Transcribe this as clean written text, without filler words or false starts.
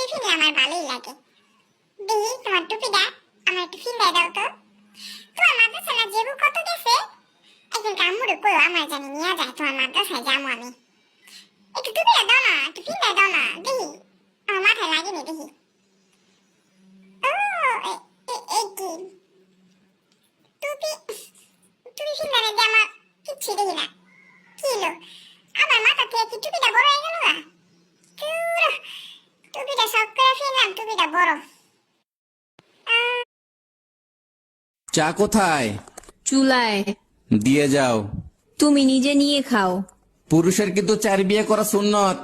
টিফিনে আমার ভালোই লাগে। দেখি তোমার টুপিটা আমার একটু ফিন্দাই দাও তো। তোমার মাদ্রাসায় জেবু কত গেছে? একদিন আম্মুরে কইও আমার জানি নিয়ে যায় তোমার মাদ্রাসায় যাবো আমি। একটু টুপিটা দাও না, একটু ফিন্দাই দাও না, দেখি আমার মাথায় লাগেনি দেখি। ও এই কি টুপি, টুপি ফিন্দানে দিয়ে আমার কিচ্ছু দেখি না। কি হলো আমার মাথা থেকে কি টুপিটা বড় হয়ে গেল না? টুপিটা শখ করে ফেললাম, টুপিটা বড়। চা কোথায়? চুলায়। দিয়ে যাও। তুমি নিজে নিয়ে খাও। পুরুষের কিন্তু 4 বিয়ে করা সুন্নত।